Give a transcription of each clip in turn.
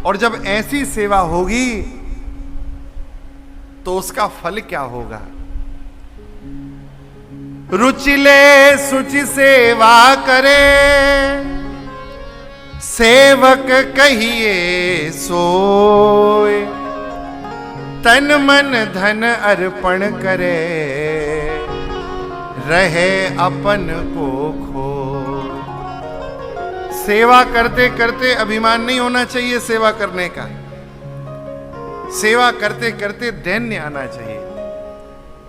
और जब ऐसी सेवा होगी तो उसका फल क्या होगा? रुचिले सुचि सेवा करे, सेवक कहिए सोए। तन मन धन अर्पण करे, रहे अपन को खो। सेवा करते करते अभिमान नहीं होना चाहिए सेवा करने का। सेवा करते करते दैन्य आना चाहिए।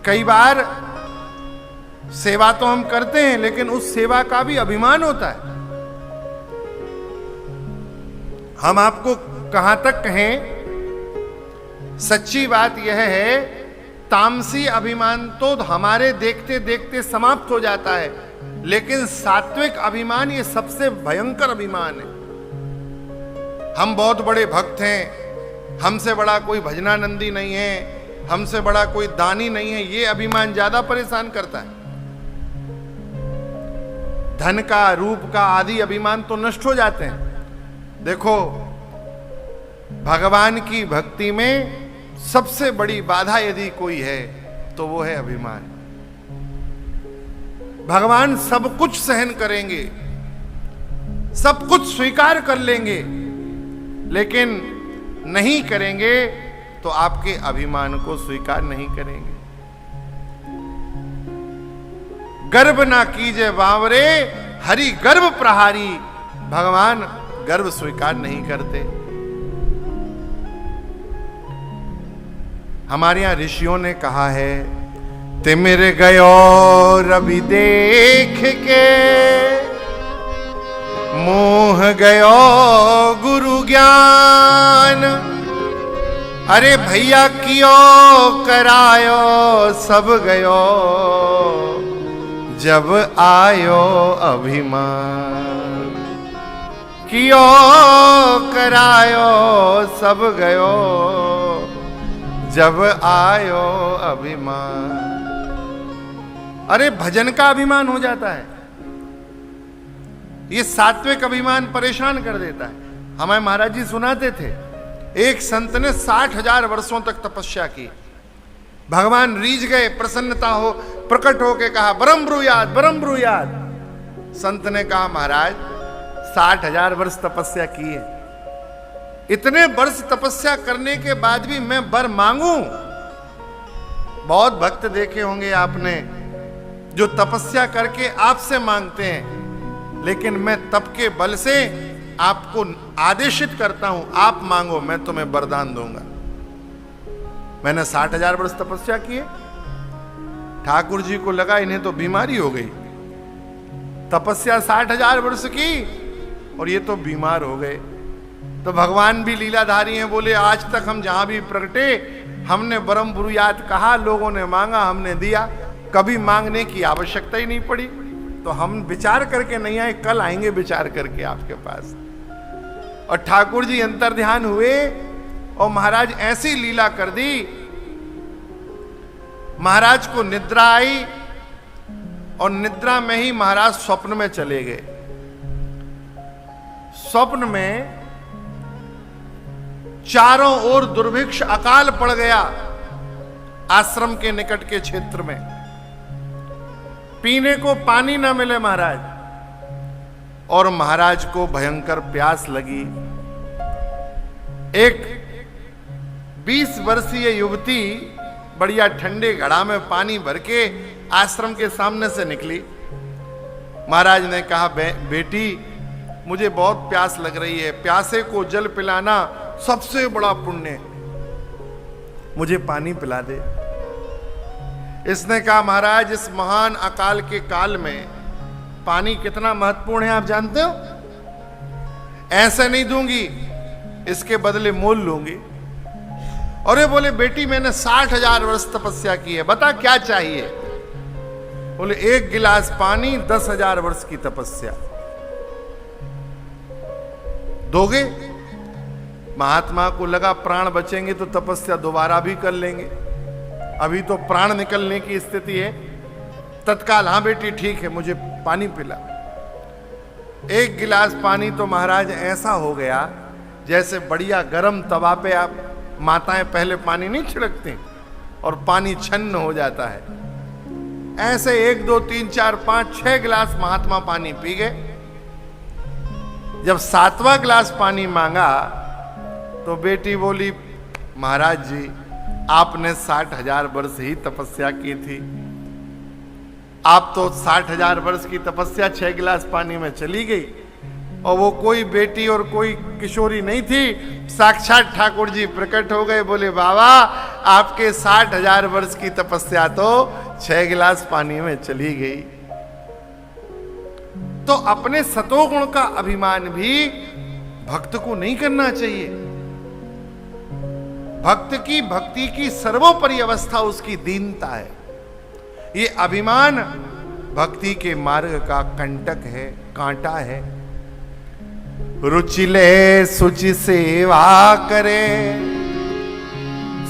कई बार सेवा तो हम करते हैं, लेकिन उस सेवा का भी अभिमान होता है। हम आपको कहां तक कहें, सच्ची बात यह है, तामसी अभिमान तो हमारे देखते देखते समाप्त हो जाता है, लेकिन सात्विक अभिमान ये सबसे भयंकर अभिमान है। हम बहुत बड़े भक्त हैं, हमसे बड़ा कोई भजनानंदी नहीं है, हमसे बड़ा कोई दानी नहीं है, ये अभिमान ज्यादा परेशान करता है। धन का, रूप का आदि अभिमान तो नष्ट हो जाते हैं। देखो, भगवान की भक्ति में सबसे बड़ी बाधा यदि कोई है तो वो है अभिमान। भगवान सब कुछ सहन करेंगे, सब कुछ स्वीकार कर लेंगे, लेकिन नहीं करेंगे तो आपके अभिमान को स्वीकार नहीं करेंगे। गर्व ना कीजे बावरे, हरि गर्व प्रहारी। भगवान गर्व स्वीकार नहीं करते। हमारे यहां ऋषियों ने कहा है, तिमिर गयो रवि देख के, मोह गयो गुरु ज्ञान। अरे भैया कियो करायो सब गयो, जब आयो अभिमान। कियो करायो सब गयो, जब आयो अभिमान। अरे भजन का अभिमान हो जाता है। ये सात्विक अभिमान परेशान कर देता है। हमें महाराज जी सुनाते थे, एक संत ने 60,000 वर्षों तक तपस्या की। भगवान रीझ गए, प्रसन्नता हो, प्रकट होके कहा, बरम ब्रूयाद, बरम ब्रूयाद। संत ने कहा, महाराज 60,000 वर्ष तपस्या की है, इतने वर्ष तपस्या करने के बाद भी मैं वर मांगू? बहुत भक्त देखे होंगे आपने जो तपस्या करके आपसे मांगते हैं, लेकिन मैं तप के बल से आपको आदेशित करता हूं, आप मांगो, मैं तुम्हें वरदान दूंगा। मैंने 60,000 वर्ष तपस्या किए। ठाकुर जी को लगा इन्हें तो बीमारी हो गई, तपस्या 60,000 वर्ष की और ये तो बीमार हो गए। तो भगवान भी लीलाधारी हैं, बोले आज तक हम जहां भी प्रगटे हमने बरम ब्रूयात कहा, लोगों ने मांगा, हमने दिया, कभी मांगने की आवश्यकता ही नहीं पड़ी। तो हम विचार करके नहीं आए, कल आएंगे विचार करके आपके पास। और ठाकुर जी अंतर ध्यान हुए और महाराज ऐसी लीला कर दी, महाराज को निद्रा आई और निद्रा में ही महाराज स्वप्न में चले गए। स्वप्न में चारों ओर दुर्भिक्ष अकाल पड़ गया। आश्रम के निकट के क्षेत्र में पीने को पानी न मिले महाराज, और महाराज को भयंकर प्यास लगी। एक 20 वर्षीय युवती बढ़िया ठंडे घड़ा में पानी भर के आश्रम के सामने से निकली। महाराज ने कहा, बेटी मुझे बहुत प्यास लग रही है, प्यासे को जल पिलाना सबसे बड़ा पुण्य, मुझे पानी पिला दे। इसने कहा, महाराज इस महान अकाल के काल में पानी कितना महत्वपूर्ण है आप जानते हो? ऐसे नहीं दूंगी, इसके बदले मोल लूंगी। और ये बोले, बेटी मैंने 60,000 वर्ष तपस्या की है, बता क्या चाहिए? बोले, 1 गिलास पानी, 10,000 वर्ष की तपस्या दोगे? महात्मा को लगा प्राण बचेंगे तो तपस्या दोबारा भी कर लेंगे, अभी तो प्राण निकलने की स्थिति है। तत्काल, हाँ बेटी ठीक है, मुझे पानी पिला। 1 गिलास पानी तो महाराज ऐसा हो गया जैसे बढ़िया गरम तवा पे आप माताएं पहले पानी नहीं छिड़कती और पानी छन्न हो जाता है, ऐसे 1 2 3 4 5 6 गिलास महात्मा पानी पी गए। जब 7वां गिलास पानी मांगा तो बेटी बोली, महाराज जी आपने 60,000 वर्ष ही तपस्या की थी, आप तो 60,000 वर्ष की तपस्या 6 गिलास पानी में चली गई। और वो कोई बेटी और कोई किशोरी नहीं थी, साक्षात ठाकुर जी प्रकट हो गए। बोले बाबा आपके 60,000 वर्ष की तपस्या तो 6 गिलास पानी में चली गई। तो अपने सतोगुण का अभिमान भी भक्त को नहीं करना चाहिए। भक्ति की सर्वोपरि अवस्था उसकी दीनता है। ये अभिमान भक्ति के मार्ग का कंटक है, कांटा है। रुचिले सुचि सेवा करे,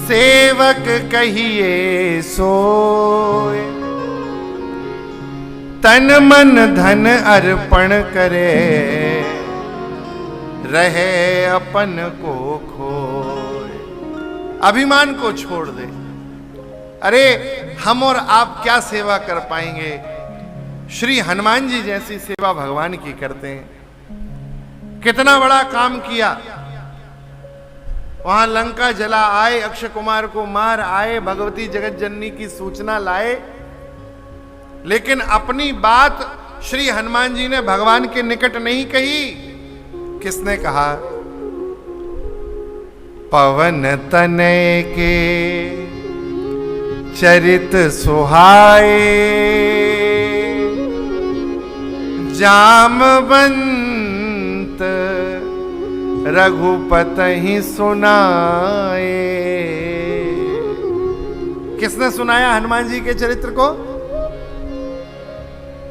सेवक कहिए सोए, तन मन धन अर्पण करे, रहे अपन को खोए। अभिमान को छोड़ दे। अरे हम और आप क्या सेवा कर पाएंगे? श्री हनुमान जी जैसी सेवा भगवान की करते हैं। कितना बड़ा काम किया, वहां लंका जला आए, अक्षय कुमार को मार आए, भगवती जगत जननी की सूचना लाए, लेकिन अपनी बात श्री हनुमान जी ने भगवान के निकट नहीं कही। किसने कहा? पवन तनय के चरित सुहाए, जामवंत रघुपति सुनाए। किसने सुनाया हनुमान जी के चरित्र को?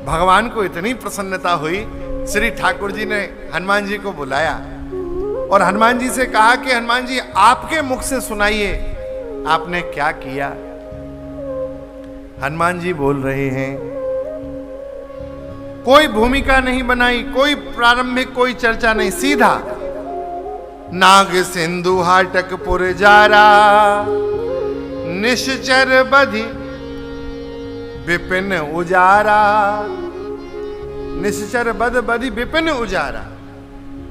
भगवान को इतनी प्रसन्नता हुई, श्री ठाकुर जी ने हनुमान जी को बुलाया और हनुमान जी से कहा कि हनुमान जी आपके मुख से सुनाइए, आपने क्या किया? हनुमान जी बोल रहे हैं, कोई भूमिका नहीं बनाई, कोई प्रारंभिक कोई चर्चा नहीं, सीधा नाग सिंधु हाटकपुर जारा, निश्चर बधि विपिन उजारा। निश्चर बध बधि विपिन उजारा,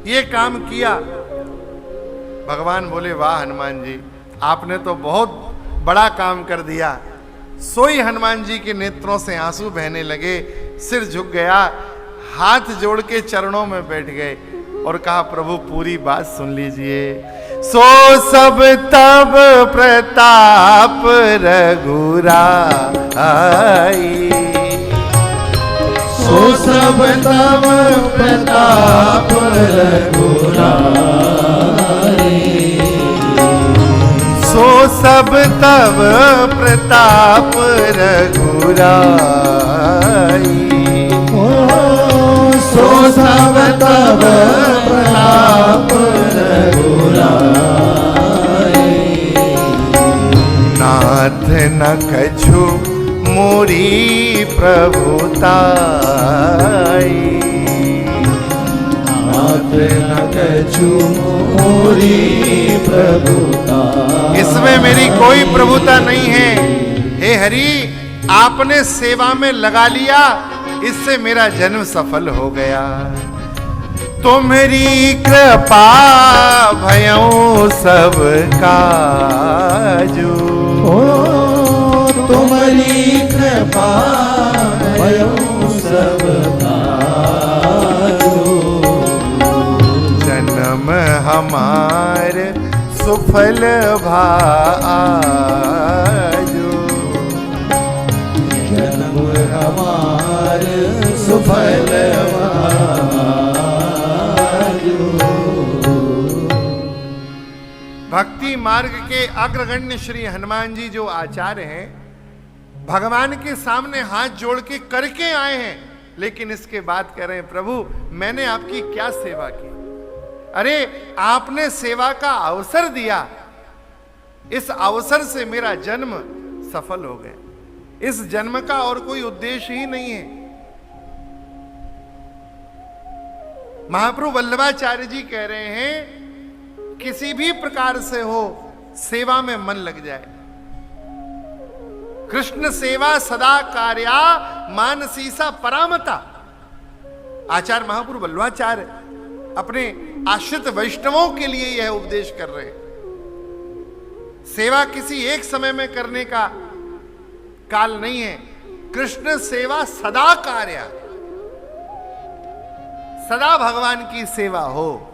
ये काम किया। भगवान बोले, वाह हनुमान जी, आपने तो बहुत बड़ा काम कर दिया। सोई हनुमान जी के नेत्रों से आंसू बहने लगे, सिर झुक गया, हाथ जोड़ के चरणों में बैठ गए और कहा, प्रभु पूरी बात सुन लीजिए। सो सब तब प्रताप रघुराई, सो सब तब प्रताप रघुराई, सो सब तब प्रताप रघुराई, सो सब तब प्रताप रघुराई। नाथ न कछु मोरी प्रभुताई, नाथ न कछु मोरी प्रभुताई। इसमें मेरी कोई प्रभुता नहीं है। हे हरि, आपने सेवा में लगा लिया, इससे मेरा जन्म सफल हो गया। तुम्हारी कृपा भयों सब काजू, तुम्हारी कृपा भयों सब काजू। जन्म हमार सुफल भाजू, जन्म हमार सुफल भाजू। भक्ति मार्ग के अग्रगण्य श्री हनुमान जी जो आचार्य हैं, भगवान के सामने हाथ जोड़ के करके आए हैं, लेकिन इसके बाद कह रहे हैं, प्रभु मैंने आपकी क्या सेवा की? अरे आपने सेवा का अवसर दिया, इस अवसर से मेरा जन्म सफल हो गया। इस जन्म का और कोई उद्देश्य ही नहीं है। महाप्रभु वल्लभाचार्य जी कह रहे हैं किसी भी प्रकार से हो, सेवा में मन लग जाए। कृष्ण सेवा सदा कार्या मानसीसा परामता। आचार्य महापुरु बल्लवाचार्य अपने आश्रित वैष्णवों के लिए यह उपदेश कर रहे हैं। सेवा किसी एक समय में करने का काल नहीं है। कृष्ण सेवा सदा कार्य, सदा भगवान की सेवा हो।